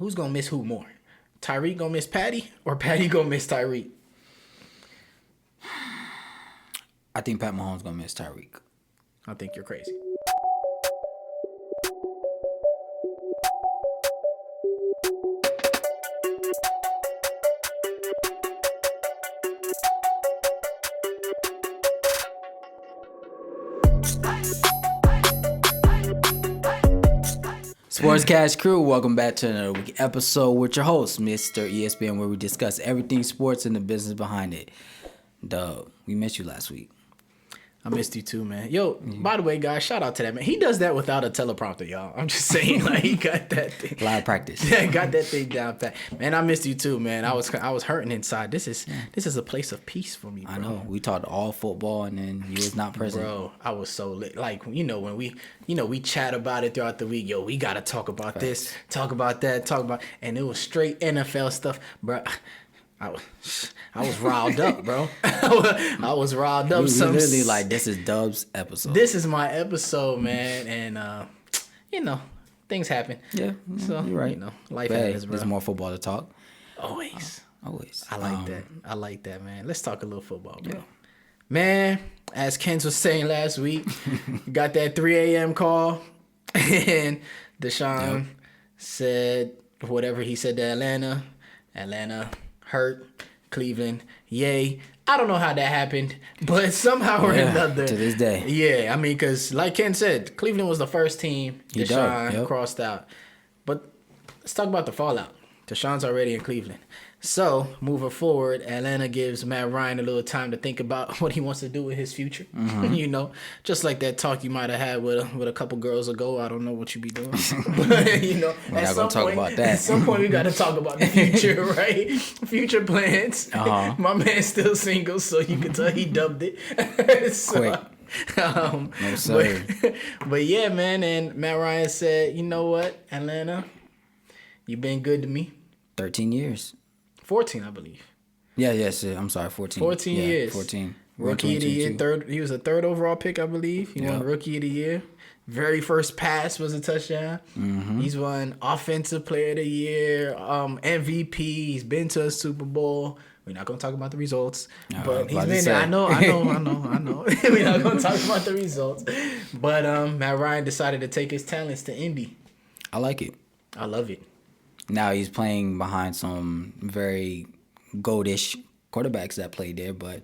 who's gonna miss who more? Tyreek gonna miss Patty or Patty gonna miss Tyreek? I think Pat Mahomes gonna miss Tyreek. I think you're crazy. Sportscast crew, welcome back to another week episode with your host, Mr. ESPN, where we discuss everything sports and the business behind it. Dub, we missed you last week. I missed you too, man. Yo, by the way, guys, shout out to that man. He does that without a teleprompter, y'all. I'm just saying, like, he got that thing. A lot of practice. Yeah, got that thing down pat. Man, I missed you too, man. I was hurting inside. This is a place of peace for me, bro. I know. We talked all football, and then you was not present. Bro, I was so lit. Like, when we chat about it throughout the week. Yo, we gotta talk about this, talk about that, and it was straight NFL stuff, bro. I was riled up, bro. I was riled up. We literally like, this is Dub's episode. This is my episode, man, and things happen. Yeah, so you're right. Life happens, bro. There's more football to talk. Always. Always. I like that. I like that, man. Let's talk a little football, bro. Yeah. Man, as Kenz was saying last week, got that 3 a.m. call, and Deshaun said whatever he said to Atlanta. Atlanta hurt. Cleveland, yay. I don't know how that happened, but somehow or another. To this day. Yeah, I mean, because like Ken said, Cleveland was the first team Deshaun crossed out. But let's talk about the fallout. Deshaun's already in Cleveland. So, moving forward, Atlanta gives Matt Ryan a little time to think about what he wants to do with his future. Mm-hmm. Just like that talk you might have had with a couple girls ago. I don't know what you be doing. But, we're not going to talk about that. At some point, we got to talk about the future, right? Future plans. Uh-huh. My man's still single, so you can tell he dubbed it. Quick. No, sir. But yeah, man, and Matt Ryan said, you know what, Atlanta, you've been good to me. 13 years. 14, I believe. Yes. I'm sorry, 14. 14 years. 14. Rookie of the year, he was a third overall pick, I believe. He won Rookie of the Year. Very first pass was a touchdown. Mm-hmm. He's won Offensive Player of the Year, MVP. He's been to a Super Bowl. We're not going to talk about the results, but he's been there. I know. We're not going to talk about the results. But Matt Ryan decided to take his talents to Indy. I like it. I love it. Now he's playing behind some very goatish quarterbacks that played there, but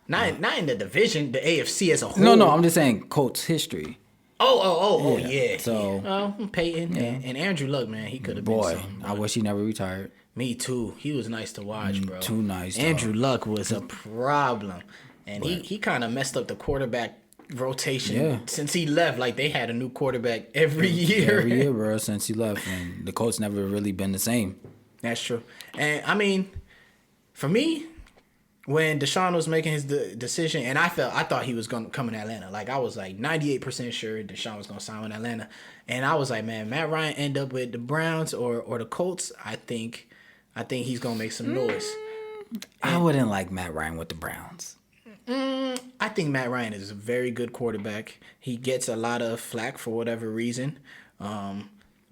not in the division, the AFC as a whole. No, I'm just saying Colts history. Yeah. So Peyton and Andrew Luck, man, he could have been something. I wish he never retired. Me too. He was nice to watch, bro. Too nice. Andrew Luck was a problem, and he kind of messed up the quarterback rotation since he left. Like, they had a new quarterback every year. Every year, bro, since he left. And the Colts never really been the same. That's true. And, I mean, for me, when Deshaun was making his decision, and I thought he was going to come in Atlanta. Like, I was like 98% sure Deshaun was going to sign with Atlanta. And I was like, man, Matt Ryan end up with the Browns or the Colts. I think he's going to make some noise. I wouldn't like Matt Ryan with the Browns. I think Matt Ryan is a very good quarterback. He gets a lot of flack for whatever reason.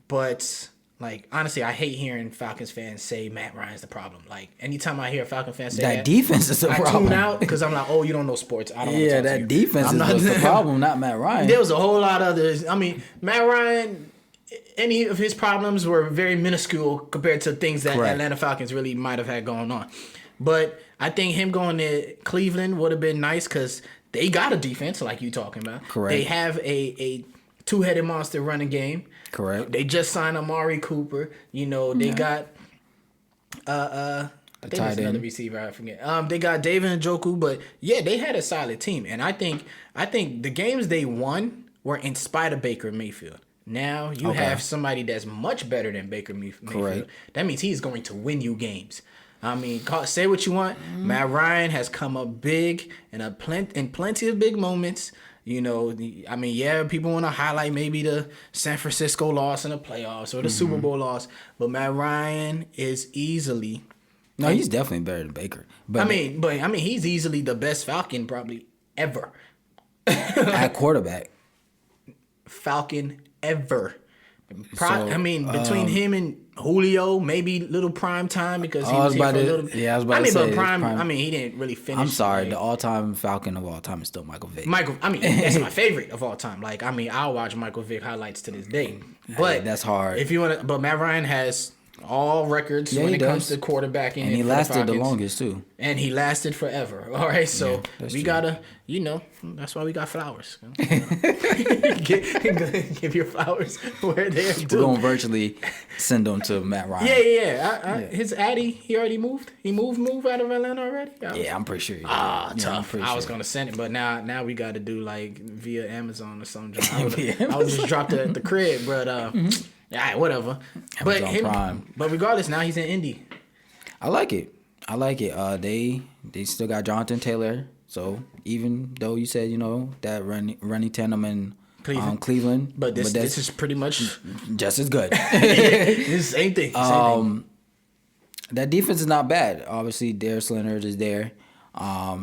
But, like, honestly, I hate hearing Falcons fans say Matt Ryan's the problem. Like, anytime I hear a Falcon fan say that, defense is the problem. I tune out because I'm like, oh, you don't know sports. I don't want to talk to you. Defense is the problem, not Matt Ryan. There was a whole lot of others. I mean, Matt Ryan, any of his problems were very minuscule compared to things that Atlanta Falcons really might have had going on. But I think him going to Cleveland would have been nice because they got a defense like you talking about. Correct. They have a two-headed monster running game. Correct. They just signed Amari Cooper. They got I think there's another receiver, I forget. They got David Njoku, but yeah, they had a solid team. And I think the games they won were in spite of Baker Mayfield. Now you have somebody that's much better than Baker Mayfield. Correct. That means he's going to win you games. I mean, say what you want. Matt Ryan has come up big in plenty of big moments. People want to highlight maybe the San Francisco loss in the playoffs or the Super Bowl loss, but Matt Ryan is easily. No, he's definitely better than Baker. But he's easily the best Falcon probably ever. At quarterback. Falcon ever. Between him and Julio, maybe little prime time because he was here for a little bit. Yeah, I was about to say. But prime. I mean, he didn't really finish. I'm sorry. The all-time Falcon of all time is still Michael Vick. That's my favorite of all time. Like, I mean, I'll watch Michael Vick highlights to this day. But that's hard. If you want to, but Matt Ryan has all records when it comes to quarterbacking, and he lasted the longest too. And he lasted forever. All right, so we gotta, that's why we got flowers. give your flowers where they're due. We're gonna virtually send them to Matt Ryan. Yeah. His Addy, he already moved. He moved out of Atlanta already. Yeah, I'm pretty sure. Tough. I was gonna send it, but now we got to do like via Amazon or something. I would just dropped it at the crib, but yeah, whatever. But regardless, now he's in Indy. I like it. They still got Jonathan Taylor. So even though you said that running tandem in Cleveland, but this is pretty much just as good. It's the same thing. That defense is not bad. Obviously, Darius Leonard is there.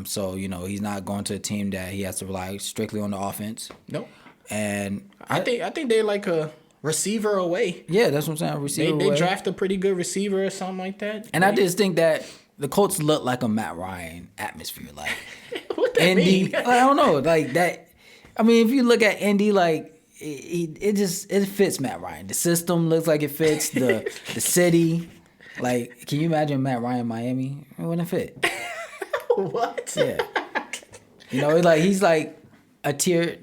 So he's not going to a team that he has to rely strictly on the offense. Nope. And I think they're like a receiver away. Yeah, that's what I'm saying. They draft a pretty good receiver or something like that. And I just think that the Colts look like a Matt Ryan atmosphere. Like what that Indy, mean? I don't know. Like that. I mean, if you look at Indy, like it fits Matt Ryan. The system looks like it fits the city. Like, can you imagine Matt Ryan Miami? It wouldn't fit. What? Yeah. Like he's like a tier,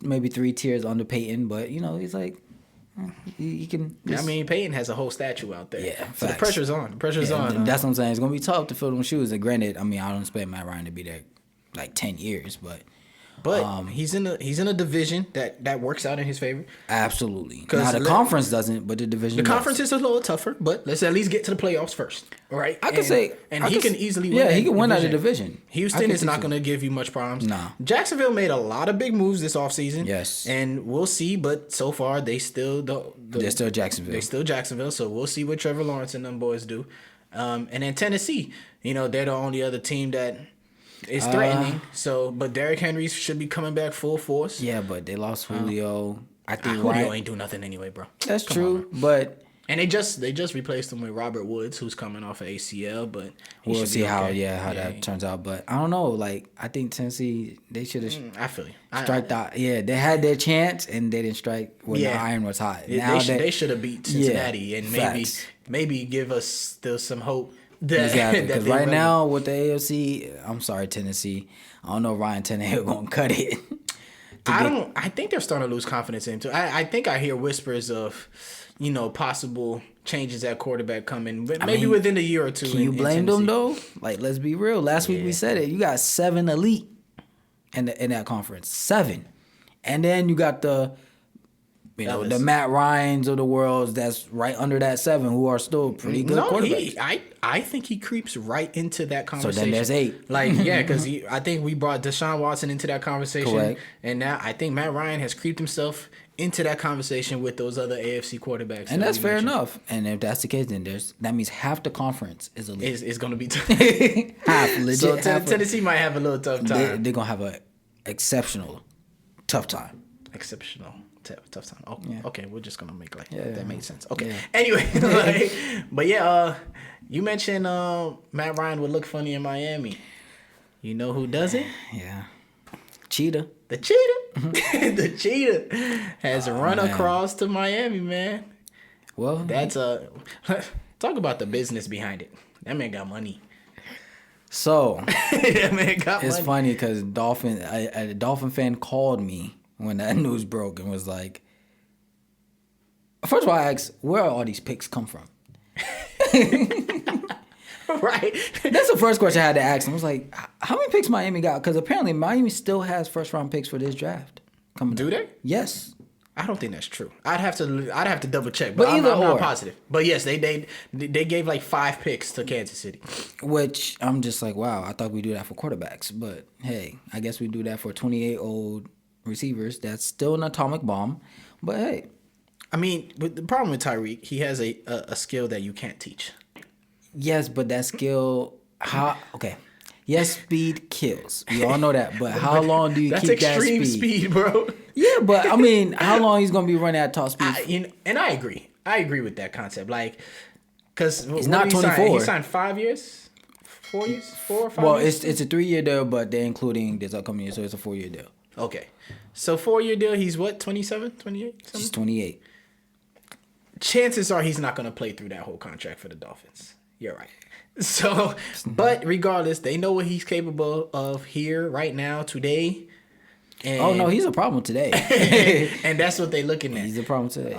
maybe 3 tiers under Peyton, but he's like. He can. I mean, Peyton has a whole statue out there. Yeah, so the pressure's on. On. That's what I'm saying. It's gonna be tough to fill them shoes. And granted, I mean, I don't expect Matt Ryan to be there like 10 years, but he's in a division that works out in his favor. Absolutely. Now the conference doesn't, but the division. The conference is a little tougher, but let's at least get to the playoffs first. All right. I can say, and he can easily win. Yeah, he can win out of the division. Houston is not going to give you much problems. No. Jacksonville made a lot of big moves this offseason. Yes. And we'll see, but so far they're still Jacksonville. They're still Jacksonville, so we'll see what Trevor Lawrence and them boys do. And then Tennessee, they're the only other team that is threatening. But Derrick Henry should be coming back full force. Yeah, but they lost Julio. I think Julio ain't do nothing anyway, bro. That's true, but. And they just replaced him with Robert Woods, who's coming off of ACL, but we'll see how that turns out. But I don't know. Like, I think Tennessee, they should have. I feel you. Striked out. Yeah, they had their chance and they didn't strike when the iron was hot. They should have beat Cincinnati and maybe give us still some hope. Exactly. Because right now with the AFC, I'm sorry, Tennessee. I don't know if Ryan Tannehill gonna cut it. I think they're starting to lose confidence into. I think I hear whispers of. Possible changes at quarterback coming, but maybe within a year or two. Can you blame them though? Like, let's be real. Last week we said it. You got 7 elite in that conference, 7, and then you got the Matt Ryans of the world that's right under that 7 who are still pretty good quarterbacks. I think he creeps right into that conversation. So then there's 8. Like, yeah, because I think we brought Deshaun Watson into that conversation. Correct. And now I think Matt Ryan has creeped himself into that conversation with those other AFC quarterbacks. And that's fair enough. And if that's the case, then that means half the conference is elite. It's going to be tough. Half, legit. So Tennessee might have a little tough time. They're going to have an exceptional tough time. Exceptional tough time. Oh, yeah. Okay, we're just going to make that made sense. Okay. Yeah. Anyway, but you mentioned Matt Ryan would look funny in Miami. You know who doesn't? Yeah. Cheetah. The Cheetah. The Cheetah has run across to Miami, man. Well, that's talk about the business behind it. That man got money. So that man got money. It's funny because a Dolphin fan called me when that news broke and was like, first of all, I asked, where all these picks come from? Right. That's the first question I had to ask him. I was like, how many picks Miami got? Because apparently Miami still has first round picks for this draft coming. Do they? Yes. I don't think that's true. I'd have to double check, but I'm not positive. But yes, they gave like 5 picks to Kansas City. Which I'm just like, wow, I thought we do that for quarterbacks. But hey, I guess we do that for 28-year-old receivers. That's still an atomic bomb. But hey. I mean, but the problem with Tyreek, he has a skill that you can't teach. Yes, but that skill, yes, speed kills. We all know that. But how long do you keep that speed? That's extreme speed, bro. Yeah, but I mean, how long he's gonna be running at top speed? And I agree. I agree with that concept. Like, because he's not 24. He signed 5 years, 4 years, 4 or 5 Well, years? it's a 3-year deal, but they're including this upcoming year, so it's a 4-year deal. Okay. So 4-year deal, he's what, 27, 28? He's 28. Chances are he's not going to play through that whole contract for the Dolphins. You're right. So, but regardless, they know what he's capable of here, right now, today. And, oh, no, he's a problem today. and that's what they're looking at. He's a problem today.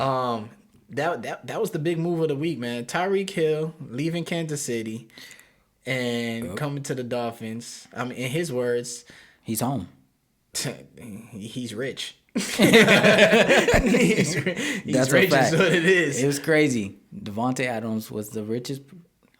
That was the big move of the week, man. Tyreek Hill leaving Kansas City and coming to the Dolphins. I mean, in his words, he's home. He's rich. he's That's rich a fact. is what it is. It was crazy. Devontae Adams was the richest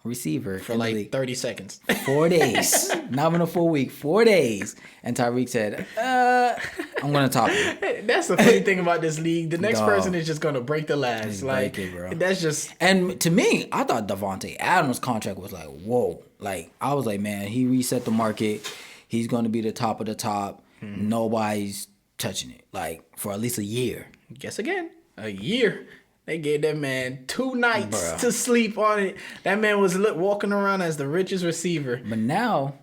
receiver for like 30 seconds. 4 days. Not even a full week. 4 days. And Tyreek said, I'm going to top you. That's the funny thing about this league. The next person is just going to break the last. Like, break it, bro. That's just... And to me, I thought Devontae Adams' contract was like, whoa. Like, I was like, man, he reset the market. He's going to be the top of the top. Nobody's touching it. Like, for at least a year. Guess again. A year. They gave that man 2 nights to sleep on it. That man was walking around as the richest receiver. But now,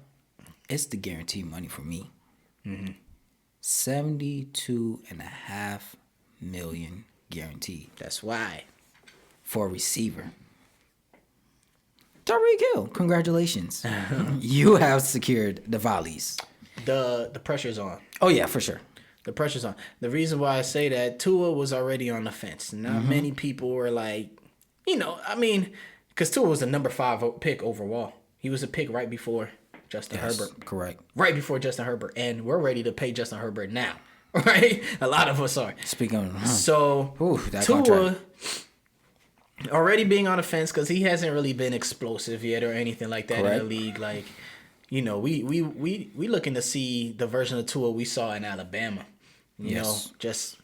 it's the guaranteed money for me. $72.5 million guaranteed. That's why. For a receiver. Tyreek Hill, congratulations. You have secured the volleys. The pressure's on. Oh, yeah, for sure. The pressure's on. The reason why I say that, Tua was already on the fence. Not many people were like, I mean, because Tua was the number 5 pick overall. He was a pick right before Justin Herbert. Correct. Right before Justin Herbert. And we're ready to pay Justin Herbert now. Right? A lot of us are. Speaking of... So, Tua contract. already being on the fence because he hasn't really been explosive yet or anything like that in the league. Like, we looking to see the version of Tua we saw in Alabama. You know, just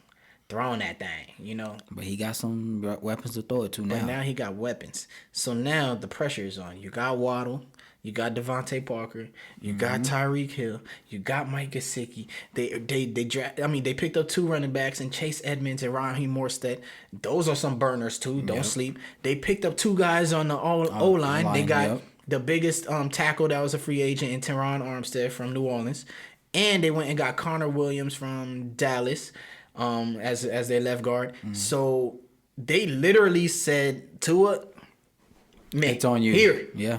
throwing that thing, But he got some weapons to throw it to now. But now he got weapons. So now the pressure is on. You got Waddle. You got Devontae Parker. You got Tyreek Hill. You got Mike Gesicki. They picked up 2 running backs and Chase Edmonds and Raheem Morstead. Those are some burners too. Don't sleep. They picked up 2 guys on the O-line. They got the biggest tackle that was a free agent in Teron Armstead from New Orleans. And they went and got Connor Williams from Dallas as their left guard. So they literally said, Tua, man, it's on you. Here. Yeah.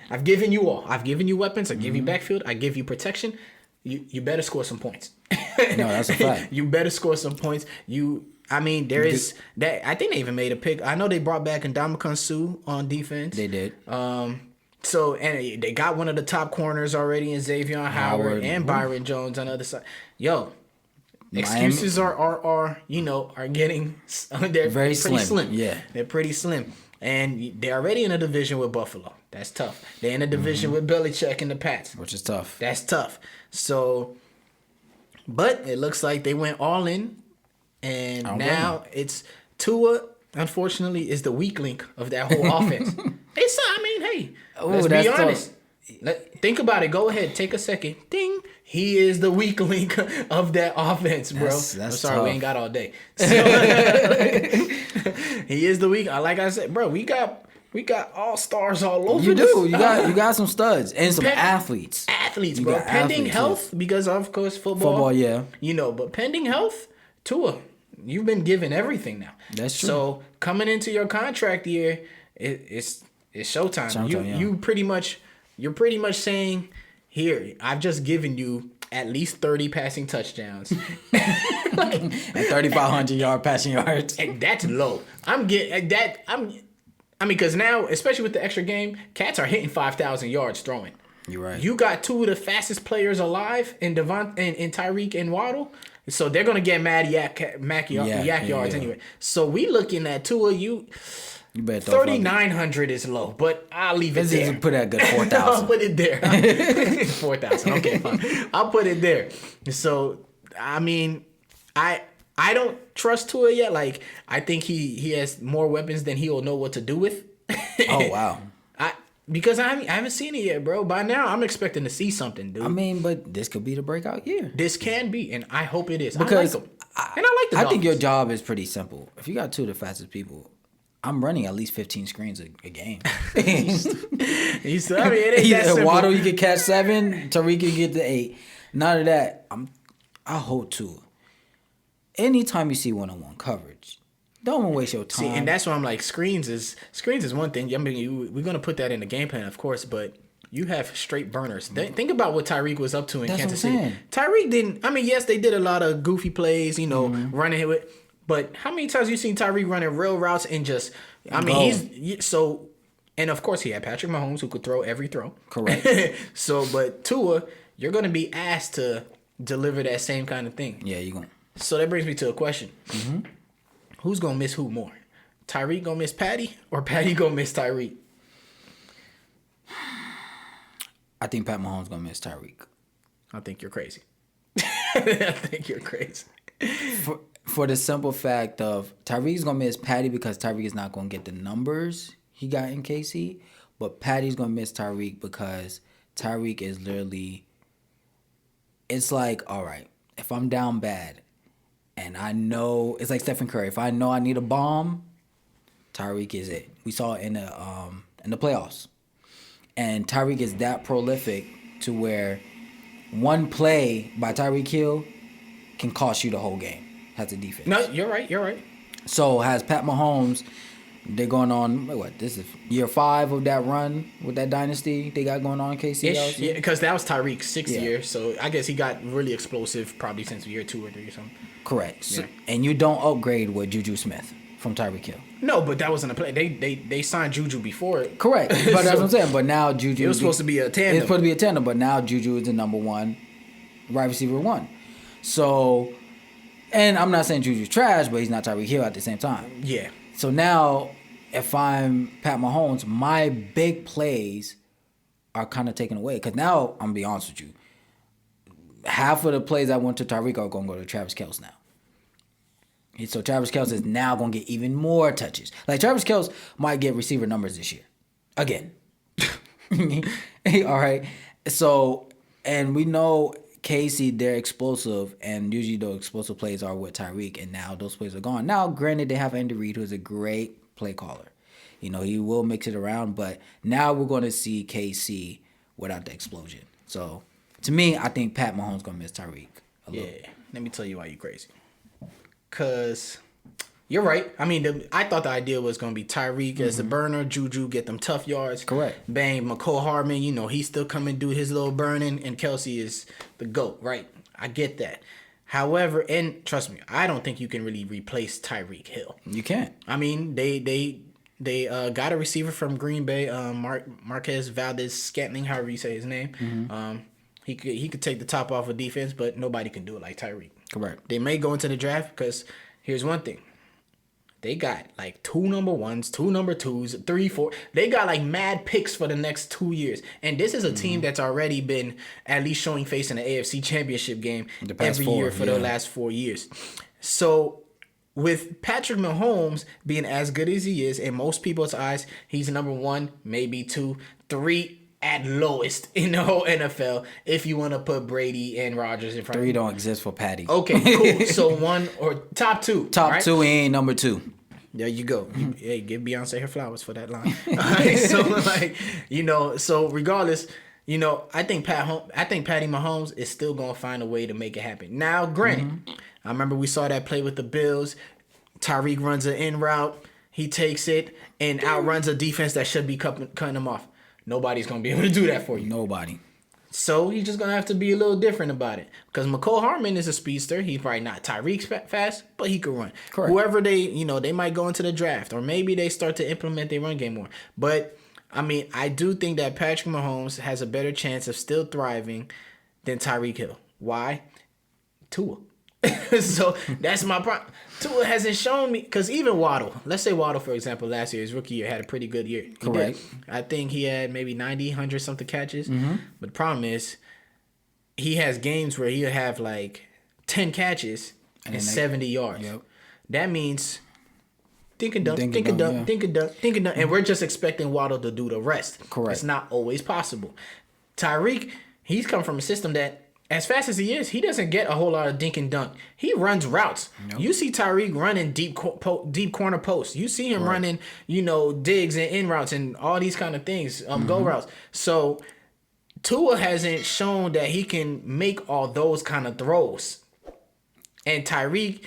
I've given you all. I've given you weapons. I give you backfield. I give you protection. You better score some points. No, that's a fact. You better score some points. There is that. I think they even made a pick. I know they brought back Ndamukong Suh on defense. They did. So, and they got one of the top corners already in Xavier Howard and Byron Jones on the other side. Yo, excuses are getting they're very pretty slim. Yeah, they're pretty slim, and they're already in a division with Buffalo. That's tough. They're in a division with Belichick and the Pats, which is tough. That's tough. So, but it looks like they went all in, and now it's Tua. Unfortunately, is the weak link of that whole offense. Let's be honest. Think about it. Go ahead. Take a second. Ding. He is the weak link of that offense, bro. That's I'm sorry, tough. we ain't got all day. So, he is the weak. Like I said, bro, we got all stars all over. You do. You got some studs and some athletes. Athletes, bro. Pending health, because of course football. Yeah. But pending health, Tua, you've been given everything now. That's true. So coming into your contract year, it's showtime. You're pretty much saying, here, I've just given you at least 30 passing touchdowns. And 3,500 yard passing yards. And that's low. Because now, especially with the extra game, cats are hitting 5,000 yards throwing. You're right. You got 2 of the fastest players alive in Tyreek and Waddle. So they're gonna get mad yak yards anyway. So we looking at Tua. You bet 3,900 is low, but I'll leave it there. Put that good 4,000. I'll put it there. 4,000. Okay, fine. I'll put it there. So I mean, I don't trust Tua yet. Like I think he has more weapons than he will know what to do with. Oh wow. Because I haven't seen it yet, bro. By now, I'm expecting to see something, dude. I mean, but this could be the breakout year. This can be, and I hope it is. Because I like him. And I like the Dolphins. I think your job is pretty simple. If you got 2 of the fastest people, I'm running at least 15 screens a game. It ain't that simple. Waddle, you can catch 7. Tyreek, you get the 8. None of that. I hold to it. Anytime you see one-on-one coverage, don't waste your time. See, and that's why I'm like, screens is one thing. I mean, we're gonna put that in the game plan, of course, but you have straight burners. Think about what Tyreek was up to in Kansas City. Tyreek didn't. I mean, yes, they did a lot of goofy plays, running with. But how many times you seen Tyreek running real routes and just? I mean, he's so. And of course, he had Patrick Mahomes who could throw every throw. Correct. So, but Tua, you're gonna be asked to deliver that same kind of thing. Yeah, you gonna. So that brings me to a question. Mm-hmm. Who's gonna miss who more? Tyreek gonna miss Patty, or Patty gonna miss Tyreek? I think Pat Mahomes gonna miss Tyreek. I think you're crazy. I think you're crazy. For the simple fact of Tyreek's gonna miss Patty because Tyreek is not gonna get the numbers he got in KC, but Patty's gonna miss Tyreek because Tyreek is literally. It's like, all right, if I'm down bad. And I know it's like Stephen Curry. If I know I need a bomb, Tyreek is it. We saw it in the playoffs, and Tyreek is that prolific to where one play by Tyreek Hill can cost you the whole game. Has a defense. No, you're right. So has Pat Mahomes. They're going on what? This is year 5 of that run with that dynasty they got going on in KC. Yeah, because that was Tyreek's 6th year, so I guess he got really explosive probably since year 2 or 3 or something. Correct. So, and you don't upgrade with Juju Smith from Tyreek Hill. No, but that wasn't a play. They signed Juju before it. Correct. But that's what I'm saying. But now Juju. It was supposed to be a tandem. It's supposed to be a tandem, but now Juju is the number 1 wide receiver 1. So, and I'm not saying Juju's trash, but he's not Tyreek Hill at the same time. Yeah. So now, if I'm Pat Mahomes, my big plays are kind of taken away. Because now, I'm going to be honest with you, half of the plays I went to Tyreek are going to go to Travis Kelce now. So Travis Kelce is now going to get even more touches. Like, Travis Kelce might get receiver numbers this year. Again. All right. So, and we know KC, they're explosive, and usually those explosive plays are with Tyreek, and now those plays are gone. Now, granted, they have Andy Reid, who's a great play caller. He will mix it around, but now we're going to see KC without the explosion. So, to me, I think Pat Mahomes going to miss Tyreek a little. Yeah, let me tell you why you're crazy. Because you're right. I mean, I thought the idea was going to be Tyreek as the burner, Juju get them tough yards. Correct. Bang, McCole Hardman, he's still coming do his little burning, and Kelce is the GOAT, right? I get that. However, and trust me, I don't think you can really replace Tyreek Hill. You can't. I mean, they got a receiver from Green Bay, Marquez Valdez-Scantling, however you say his name. Mm-hmm. He could take the top off of defense, but nobody can do it like Tyreek. Correct. They may go into the draft because here's one thing. They got like 2 number 1s, 2 number 2s, 3, 4. They got like mad picks for the next 2 years. And this is a team that's already been at least showing face in the AFC Championship game every year for the last 4 years. So with Patrick Mahomes being as good as he is, in most people's eyes, he's number 1, maybe 2, 3 at lowest in the whole NFL if you want to put Brady and Rodgers in front 3 of him. don't exist for Patty. Okay, cool. So 1 or top 2. Top right? 2, he ain't number 2. There you go. Hey, give Beyonce her flowers for that line. Right, so like, so regardless, I think Patty Mahomes is still gonna find a way to make it happen. Now, granted, I remember we saw that play with the Bills. Tyreek runs an in route, he takes it and outruns a defense that should be cutting him off. Nobody's gonna be able to do that for you. Nobody. So he's just gonna have to be a little different about it. Because McCole Hardman is a speedster. He's probably not Tyreek fast, but he could run. Correct. Whoever they might go into the draft, or maybe they start to implement their run game more. But I mean, I do think that Patrick Mahomes has a better chance of still thriving than Tyreek Hill. Why? Tua. So that's my problem. Tua hasn't shown me, because even Waddle, let's say Waddle, for example, last year, his rookie year, had a pretty good year. Correct. I think he had maybe 90, 100 something catches. Mm-hmm. But the problem is, he has games where he'll have like 10 catches and 70 yards. Yep. That means think and dunk. And we're just expecting Waddle to do the rest. Correct. It's not always possible. Tyreek, he's come from a system that as fast as he is, he doesn't get a whole lot of dink and dunk. He runs routes. Nope. You see Tyreek running deep corner posts. You see him running, digs and in routes and all these kind of things, go routes. So Tua hasn't shown that he can make all those kind of throws. And Tyreek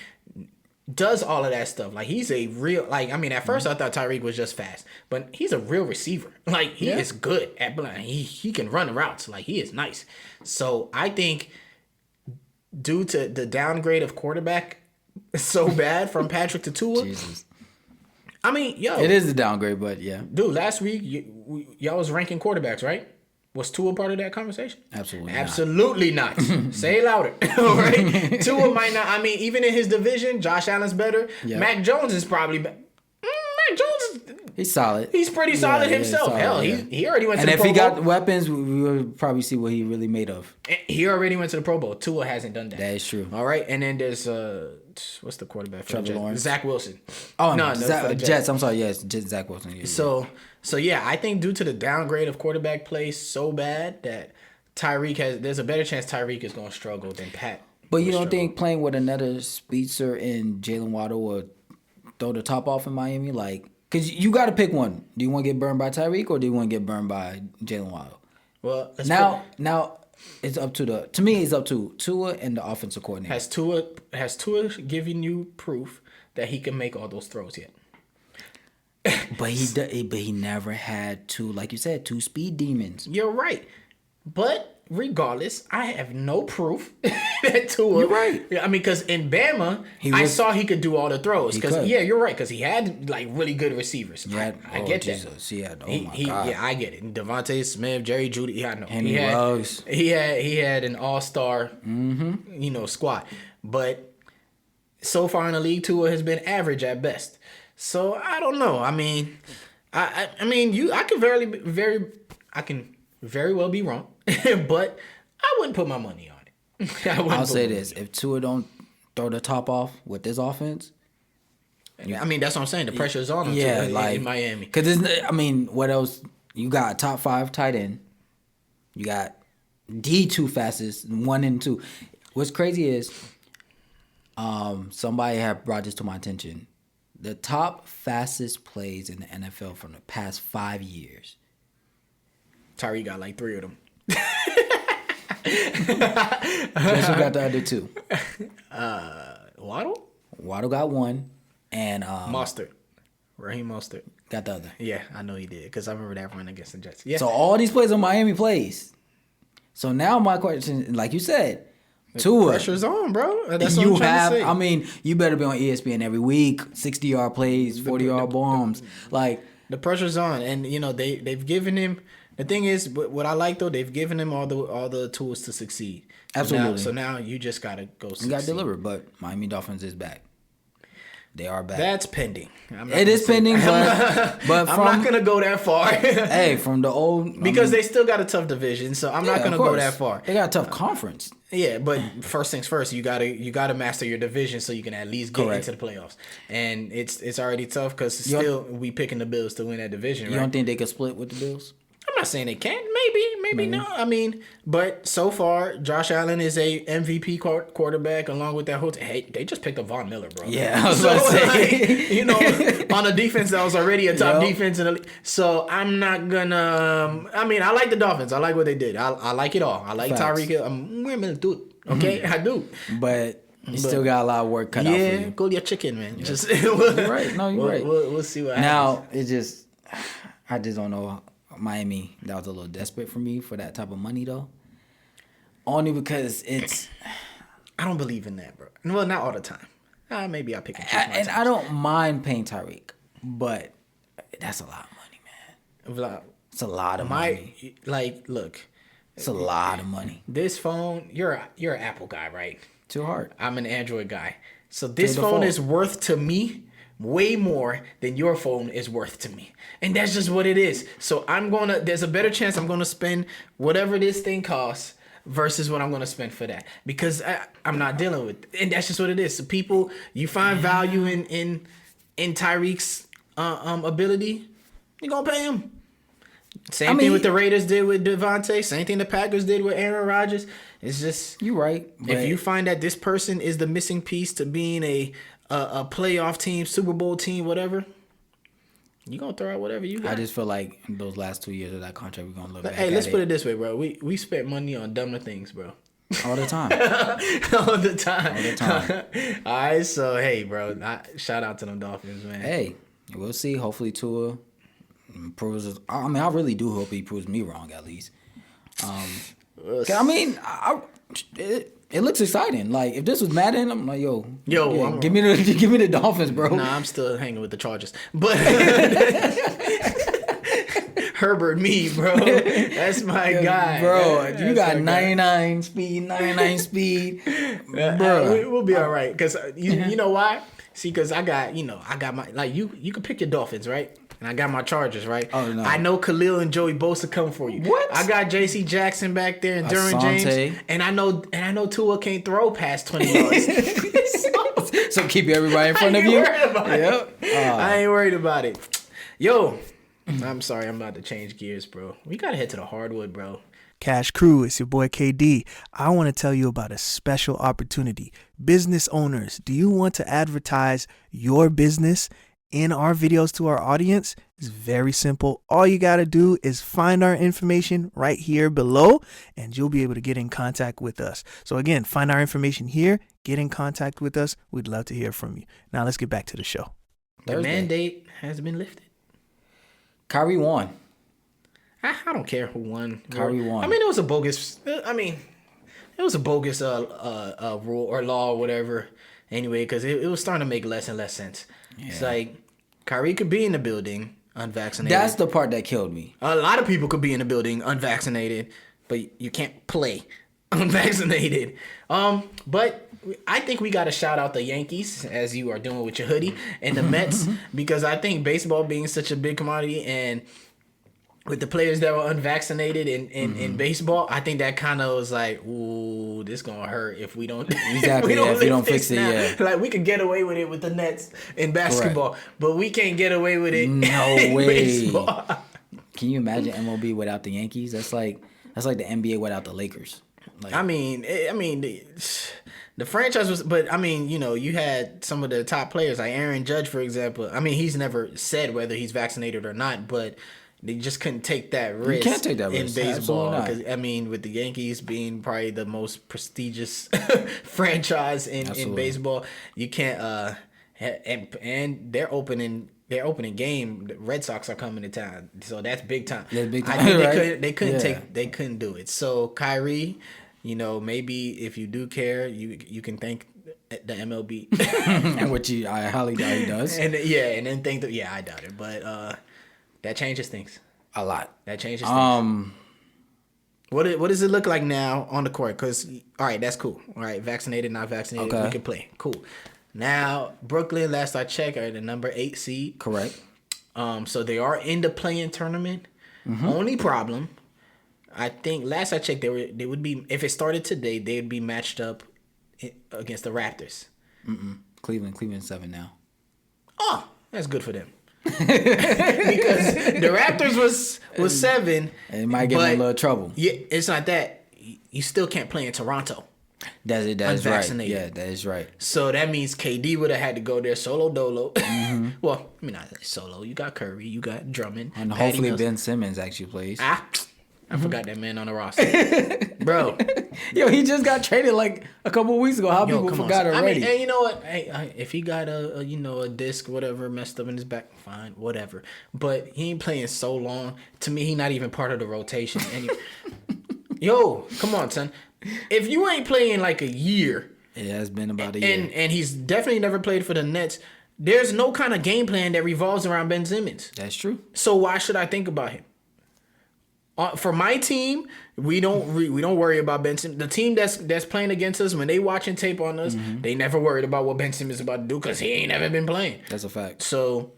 does all of that stuff. Like, he's a real, at first I thought Tyreek was just fast, but he's a real receiver. Like, he is good at blind. He can run routes. Like, he is nice. So I think due to the downgrade of quarterback so bad from Patrick to Tua, Jesus. It is a downgrade, but yeah. Dude, last week, y'all was ranking quarterbacks, right? Was Tua part of that conversation? Absolutely not. Say it louder. All right? Tua might not. Even in his division, Josh Allen's better. Yep. Mac Jones is probably better. Mac Jones he's solid. He's pretty solid himself. Solid, hell, he already went to the Pro Bowl. And if he got weapons, we would probably see what he really made of. He already went to the Pro Bowl. Tua hasn't done that. That is true. All right? And then there's, what's the quarterback for Trevor Lawrence? Zach Wilson. Oh, no. Jets. I'm sorry. Yes, Zach Wilson. Yeah, So, I think due to the downgrade of quarterback play so bad that there's a better chance Tyreek is going to struggle than Pat. But you don't think playing with another speedster in Jalen Waddle would throw the top off in Miami? Like, because you got to pick one. Do you want to get burned by Tyreek or do you want to get burned by Jalen Waddle? Well, now it's up to me, it's up to Tua and the offensive coordinator. Has Tua given you proof that he can make all those throws yet? But he never had two, like you said, two speed demons. You're right. But regardless, I have no proof that Tua. You're right. Because in Bama, I saw he could do all the throws. Because you're right. Because he had really good receivers. I get Jesus. that. My God. Yeah, I get it. Devontae Smith, Jerry Jeudy. Henry Ruggs. He had an all-star, squad. But so far in the league, Tua has been average at best. So I don't know. I can very well be wrong, but I wouldn't put my money on it. I'll say this: if Tua don't throw the top off with this offense, that's what I'm saying. The pressure's on him in Miami. Because what else? You got a top 5 tight end. You got the 2 fastest, 1 and 2. What's crazy is, somebody had brought this to my attention. The top fastest plays in the NFL from the past 5 years. Tyreek got like 3 of them. Guess who got the other 2? Waddle? Waddle got 1. And Mostert. Raheem Mostert. Got the other. Yeah, I know he did. Because I remember that run against the Jets. Yeah. So all these plays are Miami plays. So now my question, like you said, Tua. Pressure's on, bro. That's what I'm trying to say. You better be on ESPN every week. 60-yard plays, 40-yard bombs. The pressure's on, and they've given him. The thing is, what I like though, they've given him all the tools to succeed. Absolutely. So now you just gotta go. You gotta deliver, but Miami Dolphins is back. They are back. That's pending. It is pending, but I'm not gonna go that far. Hey, from the old because they still got a tough division, so I'm not gonna go that far. They got a tough conference. Yeah, but first things first, you gotta master your division so you can at least get into the playoffs. And it's already tough because still we picking the Bills to win that division. You don't think they could split with the Bills? I'm not saying they can't. Maybe no. But so far, Josh Allen is a MVP quarterback along with that whole team. Hey, they just picked up Von Miller, bro. Yeah, I was about to say. On a defense that was already a top defense in the league. So I'm not gonna. I like the Dolphins. I like what they did. I like it all. I like Tyreek Hill. I'm dude. Okay, I do. But you still got a lot of work cut out for you. Yeah, go your chicken, man. Yeah. You're right. No, you're right. We'll see what happens. Now, I just don't know. Miami, that was a little desperate for me for that type of money, though. Only because I don't believe in that, bro. Well, not all the time. Maybe I'll pick and choose and I don't mind paying Tyreek, but that's a lot of money, man. It's a lot of money. Look. It's a lot of money. This phone, you're an Apple guy, right? Too hard. I'm an Android guy. So this phone is worth to me way more than your phone is worth to me. And that's just what it is. So there's a better chance I'm going to spend whatever this thing costs versus what I'm going to spend for that. Because I'm not dealing with it. And that's just what it is. So people, you find value in Tyreek's ability, you're going to pay him. Same thing with the Raiders did with Devontae. Same thing the Packers did with Aaron Rodgers. It's just you're right. If you find that this person is the missing piece to being a playoff team, Super Bowl team, whatever, you gonna throw out whatever you got. I just feel like in those last 2 years of that contract, we're gonna look back. Hey, let's put it this way, bro. We spent money on dumber things, bro. All the time. All the time. All right, so hey, bro, shout out to them Dolphins, man. Hey, we'll see. Hopefully Tua proves. I mean, I really do hope he proves me wrong at least. I mean, it looks exciting. Like if this was Madden, I'm like, yo, give me the Dolphins, bro. Nah, I'm still hanging with the Chargers, but Herbert, bro, that's my guy, bro. You got 99 speed, bro. We'll be all right because you know why? See, because I got my like you can pick your Dolphins, right? And I got my Chargers, right? Oh, no. I know Khalil and Joey Bosa come for you. What? I got J.C. Jackson back there and Derwin James, and I know Tua can't throw past 20 yards. So keep everybody in front of you. I ain't worried about it. Yo, I'm sorry, I'm about to change gears, bro. We gotta head to the hardwood, bro. Cash Crew, it's your boy KD. I want to tell you about a special opportunity. Business owners, do you want to advertise your business in our videos to our audience? It's very simple. All you got to do is find our information right here below and you'll be able to get in contact with us. So again, find our information here, get in contact with us. We'd love to hear from you. Now let's get back to the show. The mandate has been lifted. Kyrie won. I don't care who won. Kyrie won. I mean, it was a bogus rule or law or whatever. Anyway, because it was starting to make less and less sense. Yeah. It's like Kyrie could be in the building unvaccinated. That's the part that killed me. A lot of people could be in the building unvaccinated, but you can't play unvaccinated. But I think we got to shout out the Yankees, as you are doing with your hoodie, and the Mets, because I think baseball being such a big commodity and with the players that were unvaccinated in baseball, I think that kind of was like, ooh, this gonna hurt if we don't. Exactly. If we don't fix it, yeah. Like we could get away with it with the Nets in basketball, but we can't get away with it. No in way. Baseball. Can you imagine MLB without the Yankees? That's like the NBA without the Lakers. Like, I mean, the franchise was, but I mean, you had some of the top players like Aaron Judge, for example. I mean, he's never said whether he's vaccinated or not, but they just couldn't take that risk. You can't take that risk in baseball. Because I mean, with the Yankees being probably the most prestigious franchise in baseball, you can't. And their opening game, the Red Sox are coming to town, so that's big time. That's big time. I think right? they couldn't do it. So Kyrie, maybe if you do care, you can thank the MLB, and which I highly doubt he does. And then think that I doubt it, but. That changes things. A lot. That changes things. What does it look like now on the court? Because, all right, that's cool. All right, vaccinated, not vaccinated, we can play. Cool. Now, Brooklyn, last I checked, are the number 8 seed. Correct. So they are in the play-in tournament. Mm-hmm. Only problem, I think, last I checked, they would be, if it started today, they would be matched up against the Raptors. Cleveland 7 now. Oh, that's good for them. Because the Raptors was 7. And it might get in a little trouble. Yeah, it's not that. You still can't play in Toronto. That is right. Yeah, that is right. So that means KD would have had to go there solo dolo. Mm-hmm. Well, I mean, not solo. You got Curry, you got Drummond. And hopefully Ben Simmons actually plays. I forgot that man on the roster. Bro. Yo, he just got traded like a couple of weeks ago. How people forgot already? I mean, and you know what? Hey, if he got a disc, whatever, messed up in his back, fine, whatever. But he ain't playing so long. To me, he not even part of the rotation. Yo, come on, son. If you ain't playing like a year. It has been about a year. And he's definitely never played for the Nets. There's no kind of game plan that revolves around Ben Simmons. That's true. So why should I think about him? For my team, we don't worry about Ben Simmons. The team that's playing against us, when they watching tape on us, they never worried about what Ben Simmons is about to do because he ain't never been playing. That's a fact. So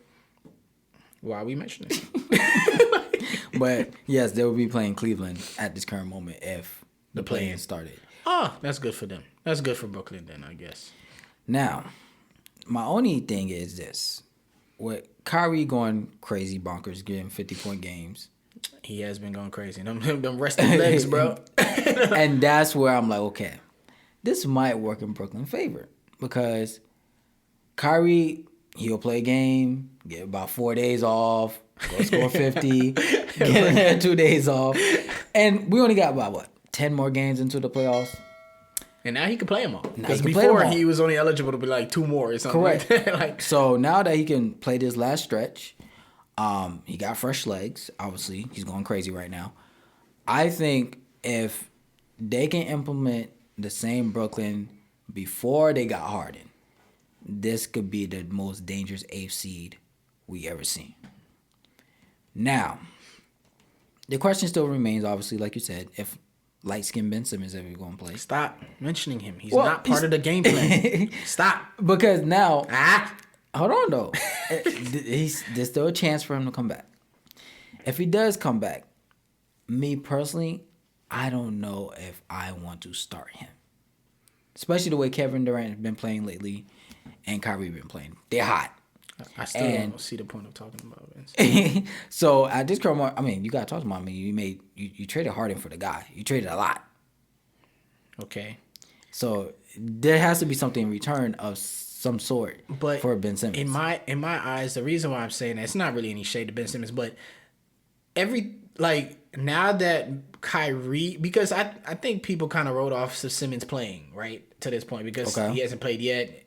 why are we mentioning it? But yes, they will be playing Cleveland at this current moment if the play-in started. Oh, that's good for them. That's good for Brooklyn then, I guess. Now, my only thing is this. With Kyrie going crazy bonkers, getting 50-point games, He has been going crazy. Them resting legs, bro. And that's where I'm like, okay, this might work in Brooklyn's favor because Kyrie, he'll play a game, get about 4 days off, go score 50, get 2 days off, and we only got about 10 more games into the playoffs. And now he can play them all. Because play before them all. he was only eligible to be like 2 more or something. Correct. Like, so now that he can play this last stretch, he got fresh legs. Obviously, he's going crazy right now. I think if they can implement the same Brooklyn before they got Harden, this could be the most dangerous 8th seed we ever seen. Now, the question still remains, obviously, like you said, if light-skinned Ben Simmons ever going to play. Stop mentioning him. He's not part of the game plan. Stop. Because now, hold on though, there's still a chance for him to come back. If he does come back, me personally, I don't know if I want to start him. Especially the way Kevin Durant has been playing lately and Kyrie been playing. They're hot. I still don't see the point of talking about Vince. So at this current moment, I mean, you gotta talk about me. You traded Harden for the guy. You traded a lot. Okay. So there has to be something in return of some sort for Ben Simmons. In my eyes, the reason why I'm saying that, it's not really any shade to Ben Simmons, but now that Kyrie, because I think people kind of wrote off Simmons playing right to this point because he hasn't played yet.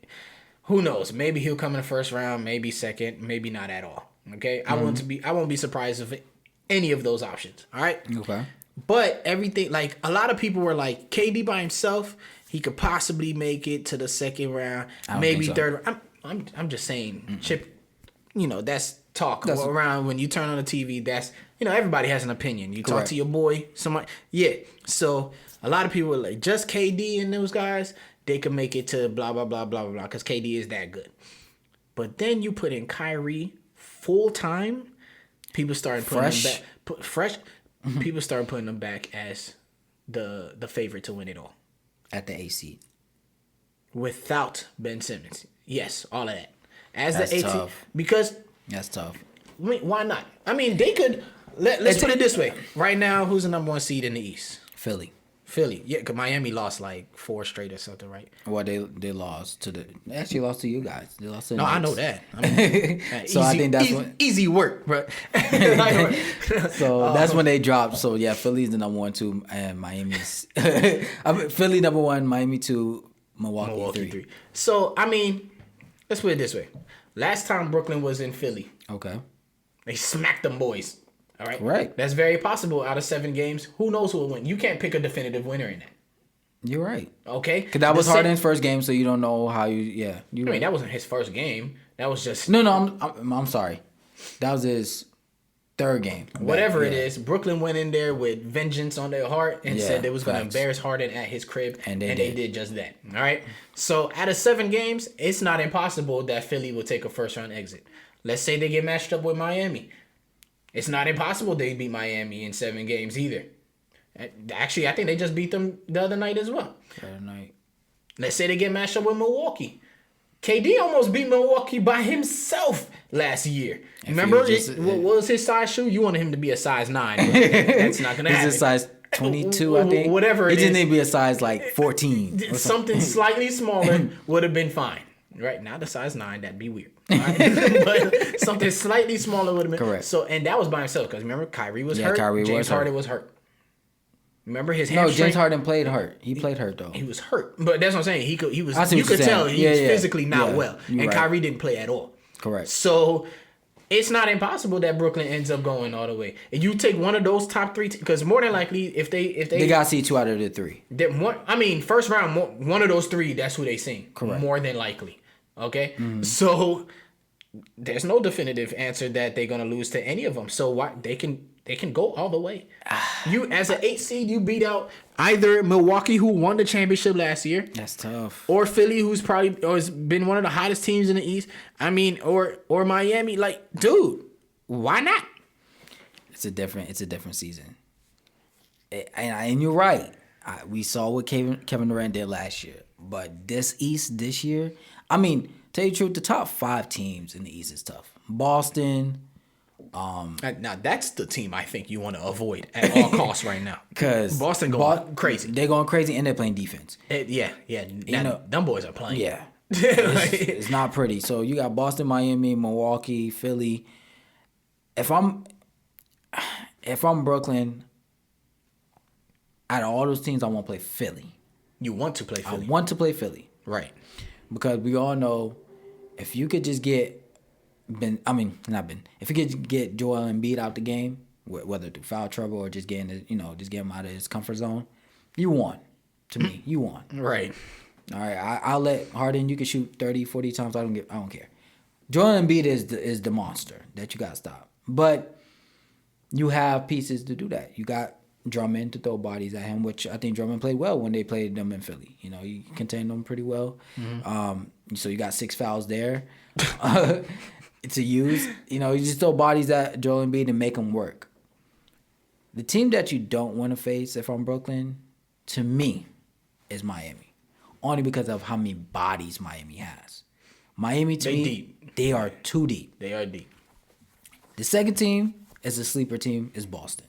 Who knows? Maybe he'll come in the first round, maybe second, maybe not at all. Okay, I won't be surprised if any of those options. All right. Okay. But everything, like a lot of people were like, KD by himself, he could possibly make it to the second round, maybe third. I'm just saying, Chip. You know, that's talk around when you turn on the TV. That's, everybody has an opinion. You talk to your boy, somebody. Yeah. So a lot of people were like, just KD and those guys, they can make it to blah, blah, blah, blah, blah, because KD is that good. But then you put in Kyrie full time, people started putting him back. Fresh. People started putting him back as the favorite to win it all. At the 8th seed. Without Ben Simmons. Yes, all of that. As That's the 8th tough. seed. Because. That's tough. Why not? I mean, they could. Let's put it this way. Right now, who's the number 1 seed in the East? Philly. Yeah, because Miami lost like 4 straight or something, right? Well, they lost to they actually lost to you guys. They lost to the No, Knicks. I know that. I mean, so I think that's easy work, bro. So that's when they dropped. So yeah, Philly's the number 1, 2, and Miami's Philly number 1, Miami 2, Milwaukee 3. So I mean, let's put it this way. Last time Brooklyn was in Philly, okay, they smacked them boys. All right, right. That's very possible. Out of 7 games, who knows who will win? You can't pick a definitive winner in that. You're right. Okay, because that was Harden's first game, so you don't know how you. Yeah, I mean, that wasn't his first game. That was just no. I'm sorry. That was his 3rd game. Whatever it is, Brooklyn went in there with vengeance on their heart and said they was going to embarrass Harden at his crib, and they did just that. All right. So out of 7 games, it's not impossible that Philly will take a first round exit. Let's say they get matched up with Miami. It's not impossible they beat Miami in 7 games either. Actually, I think they just beat them the other night as well. Let's say they get matched up with Milwaukee. KD almost beat Milwaukee by himself last year. Remember, what was his size shoe? You wanted him to be a size 9. But that's not going to happen. He's a size 22, I think. Whatever it is. He just need to be a size like 14. Something slightly smaller would have been fine. Right, not a size 9, that'd be weird. Right? But something slightly smaller would have been correct. So, and that was by himself because remember, Kyrie was hurt. James Harden was hurt. Remember his hamstring? No, James Harden played hurt. He played hurt though. He was hurt, but that's what I'm saying. You could tell he was physically not well, and Kyrie didn't play at all. Correct. So it's not impossible that Brooklyn ends up going all the way. And you take one of those top 3, because more than likely, if they got to see 2 out of the 3. First round, one of those 3, that's who they seen. Correct. More than likely. Okay, so there's no definitive answer that they're gonna lose to any of them. So why they can go all the way. You as an 8 seed, you beat out either Milwaukee, who won the championship last year. That's tough. Or Philly, who's has been one of the hottest teams in the East. I mean, or Miami. Like, dude, why not? It's a different season. And you're right. We saw what Kevin Durant did last year, but this East this year. I mean, tell you the truth, the top 5 teams in the East is tough. Boston, Now that's the team I think you want to avoid at all costs right now. Because Boston going crazy. They're going crazy and they're playing defense. Yeah. Now, them boys are playing. Yeah. It's not pretty. So you got Boston, Miami, Milwaukee, Philly. If I'm Brooklyn, out of all those teams, I want to play Philly. You want to play Philly? I want to play Philly. Right. Because we all know if you could just get if you could get Joel Embiid out the game, whether through foul trouble or just getting him out of his comfort zone, you won. To me, you won. Right. All right, I'll let Harden. You can shoot 30, 40 times. I don't care. Joel Embiid is the monster that you got to stop. But you have pieces to do that. You got Drummond to throw bodies at him, which I think Drummond played well when they played them in Philly. You contained them pretty well. Mm-hmm. So you got 6 fouls there to use. You just throw bodies at Joel Embiid and make them work. The team that you don't want to face if I'm Brooklyn, to me, is Miami. Only because of how many bodies Miami has. Miami, to me, deep. They are too deep. They are deep. The second team is a sleeper team is Boston.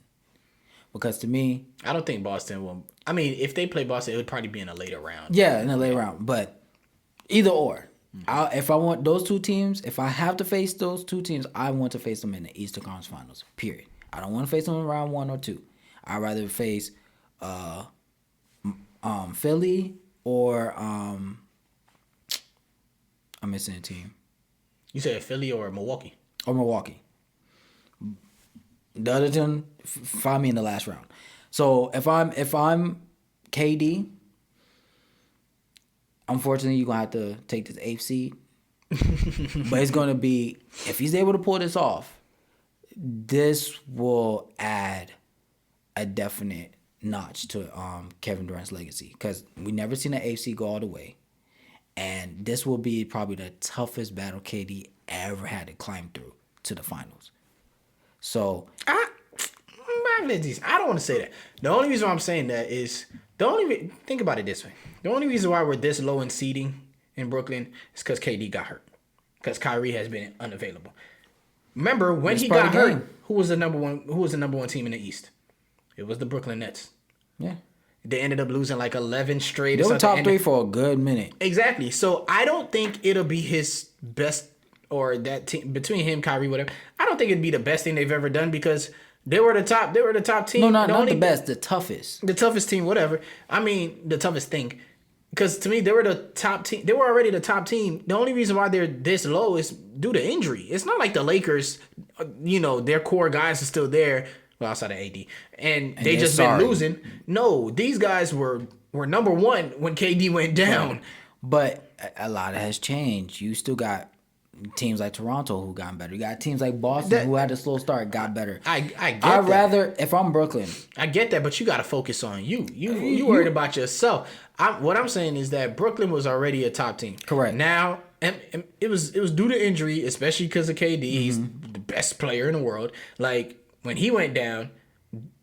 Because to me... I don't think Boston will... I mean, if they play Boston, it would probably be in a later round. Yeah, in a later round. But either or. Mm-hmm. If I want those two teams, if I have to face those two teams, I want to face them in the Eastern Conference Finals. Period. I don't want to face them in round 1 or 2. I'd rather face Philly or... I'm missing a team. You said Philly or Milwaukee? Or Milwaukee. The other team, find me in the last round. So if I'm KD, unfortunately you're gonna have to take this 8th seed. But it's gonna be, if he's able to pull this off, this will add a definite notch to Kevin Durant's legacy. Because we never seen an 8th seed go all the way. And this will be probably the toughest battle KD ever had to climb through to the finals. So I don't want to say that. The only reason why I'm saying that is think about it this way. The only reason why we're this low in seeding in Brooklyn is because KD got hurt. Because Kyrie has been unavailable. Remember when he got hurt? Who was the number one team in the East? It was the Brooklyn Nets. Yeah. They ended up losing like 11 straight. They were top 3 for a good minute. Exactly. So I don't think it'll be his best. Or that team between him, Kyrie, whatever. I don't think it'd be the best thing they've ever done because they were the top team. No, not the best, the toughest. The toughest team, whatever. I mean, the toughest thing. Because to me, they were the top team. They were already the top team. The only reason why they're this low is due to injury. It's not like the Lakers, their core guys are still there. Well, outside of AD. And they just been losing. No, these guys were number 1 when KD went down. But a lot has changed. You still got teams like Toronto who got better. You got teams like Boston who had a slow start, got better. I get I'd rather, if I'm Brooklyn. I get that, but you got to focus on you. You worried about yourself. What I'm saying is that Brooklyn was already a top team. Correct. Now, and it was due to injury, especially because of KD. Mm-hmm. He's the best player in the world. Like, when he went down,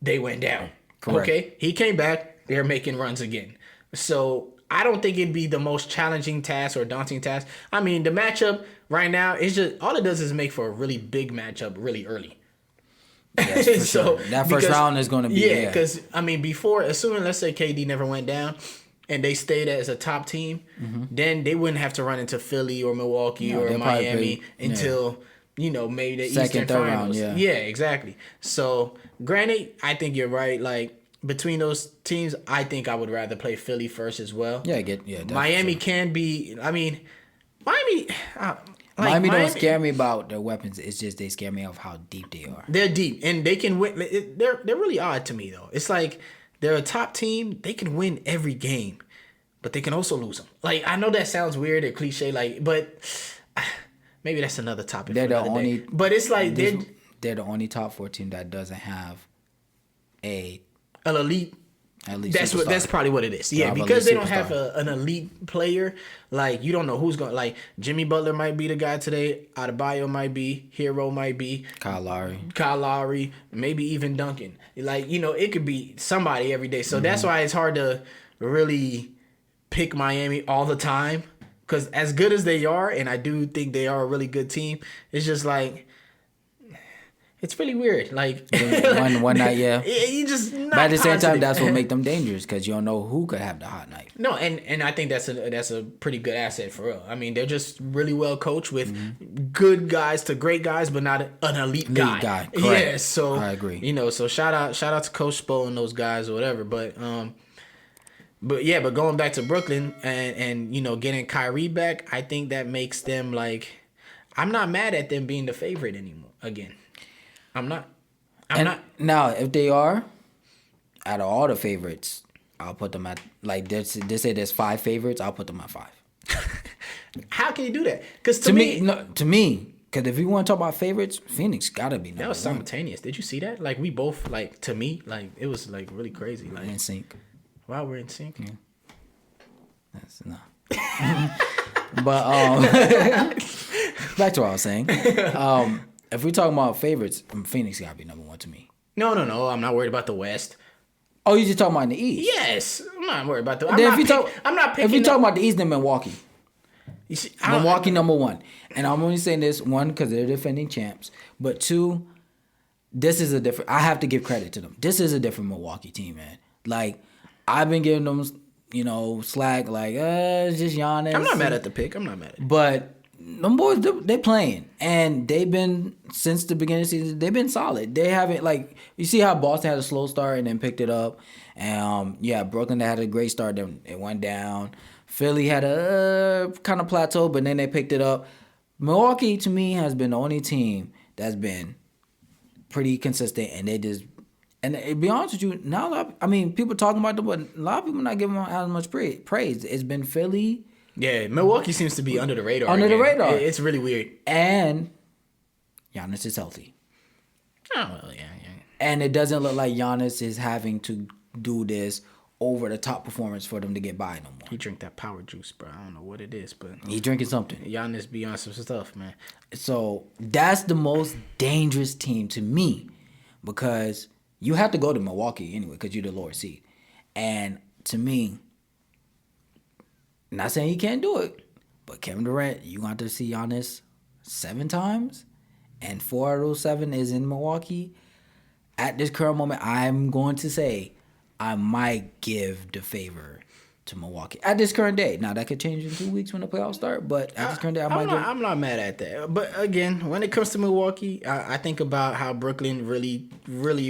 they went down. Correct. Okay? He came back, they're making runs again. So I don't think it'd be the most challenging task or daunting task. I mean, the matchup right now is just all it does is make for a really big matchup really early. Yes, for sure. That first round is going to be because I mean, before, assuming let's say KD never went down and they stayed as a top team, then they wouldn't have to run into Philly or Milwaukee or Miami until maybe the second, Eastern third Finals. Round, yeah, exactly. So, granted, I think you're right. Like, between those teams, I think I would rather play Philly first as well. Miami can be. I mean, Miami. Miami don't scare me about their weapons. It's just they scare me of how deep they are. They're deep and they can win. They're really odd to me though. It's like they're a top team. They can win every game, but they can also lose them. Like, I know that sounds weird or cliche, but maybe that's another topic. They're the only. Day. But it's like they're the only top 4 team that doesn't have an elite. That's probably what it is. Yeah, because they don't have an elite player. Like, you don't know who's going. Like, Jimmy Butler might be the guy today. Adebayo might be. Hero might be. Kyle Lowry. Maybe even Duncan. Like, it could be somebody every day. So that's why it's hard to really pick Miami all the time. Because as good as they are, and I do think they are a really good team, it's just like It's really weird. Like one night, yeah. You just not but at the same time, positive. that's what make them dangerous because you don't know who could have the hot night. No, and I think that's a pretty good asset for real. I mean, they're just really well coached with good guys to great guys, but not an elite guy. Correct. Yeah, so I agree. You know, so shout out to Coach Spo and those guys or whatever. But going back to Brooklyn and you know getting Kyrie back, I think that makes them like. I'm not mad at them being the favorite anymore. Again, I'm not. Now, if they are, out of all the favorites, I'll put them at like they say there's 5 favorites. I'll put them at 5. How can you do that? Because to me, because if you want to talk about favorites, Phoenix gotta be number that was one. simultaneous. Did you see that? Like we both like to me like it was like really crazy. Like in sync. Wow, we're in sync. Yeah. That's no. But back to what I was saying. If we're talking about favorites, Phoenix gotta be number 1 to me. No. I'm not worried about the West. Oh, you just talking about in the East? Yes, I'm not worried about the. I'm not picking. If you talking about the East, then Milwaukee. You see, Milwaukee number 1, and I'm only saying this 1 because they're defending champs, but 2, this is a different. I have to give credit to them. This is a different Milwaukee team, man. Like I've been giving them, you know, slack. Like it's just Giannis. I'm not mad at the pick. I'm not mad at it. But them boys, they playing, and they've been since the beginning of the season. They've been solid. They haven't like you see how Boston had a slow start and then picked it up, and Brooklyn had a great start. Then it went down. Philly had a kind of plateau, but then they picked it up. Milwaukee to me has been the only team that's been pretty consistent, and they just. And to be honest with you, now people talking about them, but a lot of people not giving them as much praise. It's been Philly. Yeah, Milwaukee seems to be under the radar. Under the radar. It's really weird. And Giannis is healthy. Oh, well, yeah. And it doesn't look like Giannis is having to do this over the top performance for them to get by no more. He drink that power juice, bro. I don't know what it is, but He's drinking something. Giannis be on some stuff, man. So that's the most dangerous team to me because you have to go to Milwaukee anyway because you're the lower seed. And to me, not saying he can't do it, but Kevin Durant, you want to see Giannis 7 times, and 4 of those 7 is in Milwaukee. At this current moment, I'm going to say I might give the favor to Milwaukee at this current day. Now that could change in 2 weeks when the playoffs start, but at this current day, I'm not mad at that. But again, when it comes to Milwaukee, I think about how Brooklyn really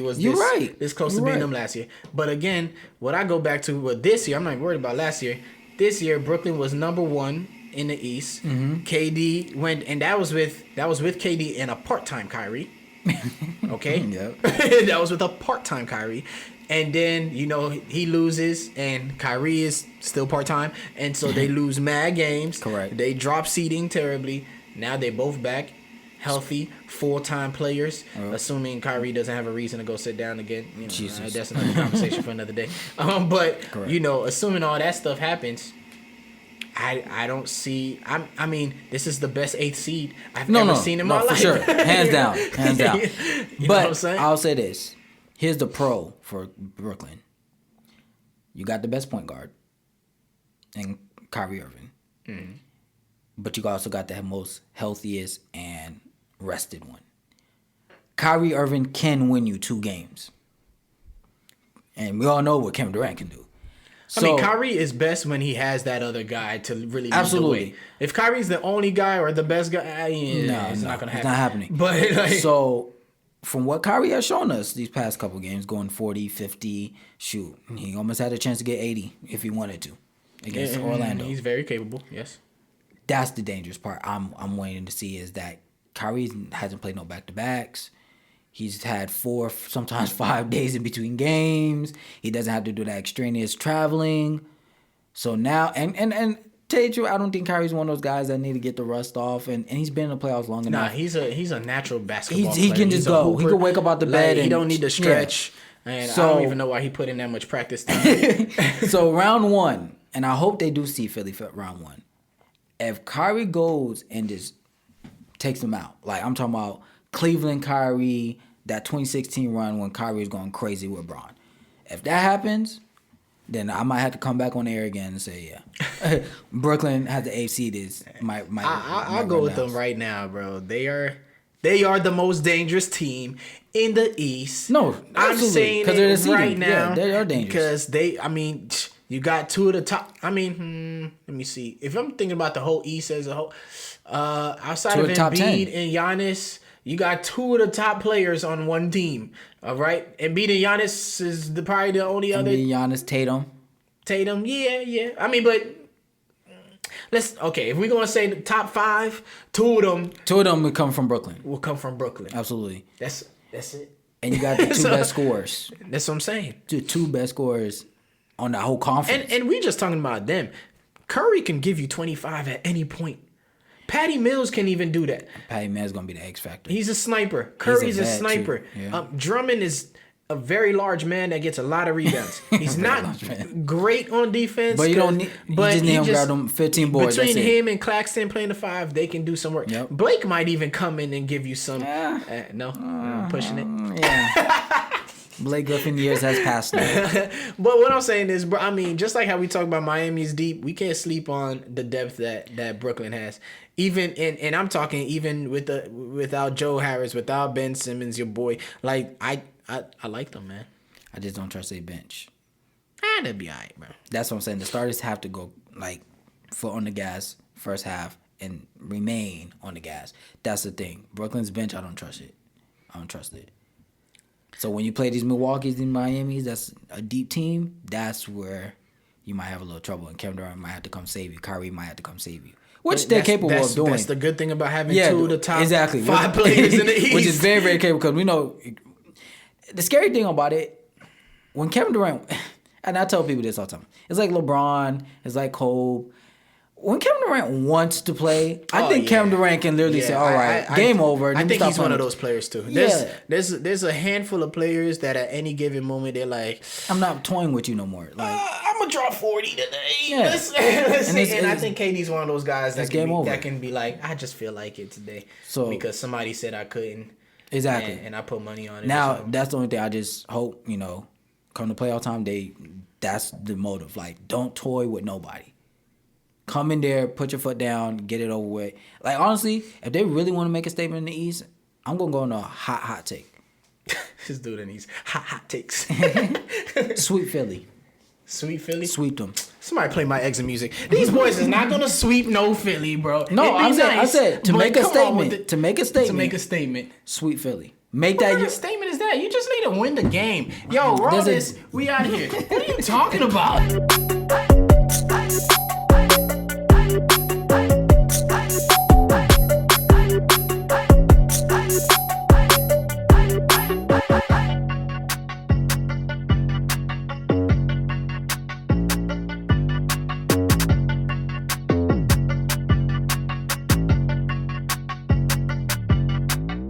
was this close to beating them last year. But again, what I go back to with this year, I'm not worried about last year. This year, Brooklyn was number 1 in the East. Mm-hmm. KD went, and that was with KD and a part-time Kyrie. Okay, yep. That was with a part-time Kyrie. And then, you know, he loses, and Kyrie is still part-time, and so they lose mad games. Correct. They drop seeding terribly. Now they're both back, healthy, full-time players, assuming Kyrie doesn't have a reason to go sit down again. You know, that's another conversation for another day. But, Correct. You know, assuming all that stuff happens, I don't see. I mean, this is the best 8th seed I've ever seen in my life. For sure, hands down. You know what I'm saying? I'll say this: here's the pro for Brooklyn. You got the best point guard, in Kyrie Irving, but you also got the most healthiest and rested one. Kyrie Irving can win you 2 games, and we all know what Kevin Durant can do. I mean, Kyrie is best when he has that other guy to really lead the way. If Kyrie's the only guy or the best guy, it's not going to happen. It's not happening. But so, from what Kyrie has shown us these past couple games, going 40, 50, shoot, he almost had a chance to get 80 if he wanted to against Orlando. He's very capable, yes. That's the dangerous part I'm waiting to see is that Kyrie hasn't played no back-to-backs. He's had 4, sometimes 5 days in between games. He doesn't have to do that extraneous traveling. So now, and tell you the truth, I don't think Kyrie's one of those guys that need to get the rust off. And he's been in the playoffs long enough. Nah, he's a natural basketball player. He can just go. He can wake up out the bed. He don't need to stretch. Yeah. And I don't even know why he put in that much practice time. So round 1, and I hope they do see Philly for round 1. If Kyrie goes and just takes them out, like I'm talking about Cleveland Kyrie, that 2016 run when Kyrie was going crazy with Bron. If that happens, then I might have to come back on air again and say, yeah, Brooklyn has the 8th seed. I'll go with them right now, bro. They are They are the most dangerous team in the East. No, I'm saying it right now. Yeah, they are dangerous. Because you got two of the top. Let me see. If I'm thinking about the whole East as a whole, outside of Embiid and Giannis, you got two of the top players on one team. All right, Embiid and Giannis is probably the only other. Embiid, Giannis, Tatum. Yeah. I mean, but if we're gonna say the top 5, two of them would come from Brooklyn. Absolutely. That's it. And you got the two best scorers. That's what I'm saying. The two best scorers on the whole conference. And we just talking about them. Curry can give you 25 at any point. Patty Mills can even do that. Patty Mills gonna be the X factor. He's a sniper. Curry's a sniper. Yeah. Drummond is a very large man that gets a lot of rebounds. He's not great on defense. But you don't need. But you just need him to grab them 15 boards. Between him and Claxton playing the 5, they can do some work. Yep. Blake might even come in and give you some. I'm pushing it. Yeah. Blake Griffin years has passed now. But what I'm saying is, bro, I mean, just like how we talk about Miami's deep, we can't sleep on the depth that Brooklyn has. Even and I'm talking even without Joe Harris, without Ben Simmons, your boy. Like I like them, man. I just don't trust their bench. That'd be all right, bro. That's what I'm saying. The starters have to go like foot on the gas first half and remain on the gas. That's the thing. Brooklyn's bench, I don't trust it. So when you play these Milwaukee's and Miami's, that's a deep team. That's where you might have a little trouble, and Kevin Durant might have to come save you. Kyrie might have to come save you, which they're capable of doing. That's the good thing about having two of the top 5 players in the East, which is very, very capable. Because we know the scary thing about it when Kevin Durant, and I tell people this all the time, it's like LeBron, it's like Kobe. When Kevin Durant wants to play, I think Kevin Durant can literally say, all right, game over. I think he's one of those players, too. There's a handful of players that at any given moment, they're like, I'm not toying with you no more. Like, I'm going to drop 40 today. Yeah. Let's see. And I think KD's one of those guys that can be like, I just feel like it today. Because somebody said I couldn't. Exactly. And I put money on it. Now, that's the only thing I just hope, come to playoff time, that's the motive. Like, don't toy with nobody. Come in there, put your foot down, get it over with. Like, honestly, if they really want to make a statement in the East, I'm going to go on a hot take. This dude in these hot takes. Sweep Philly. Sweep Philly? Sweep them. Somebody play my exit music. These boys is not going to sweep no Philly, bro. No, I said to make a statement. To make a statement. Sweep Philly. What kind of statement is that? You just need to win the game. Yo, Rollins, we out here. What are you talking about?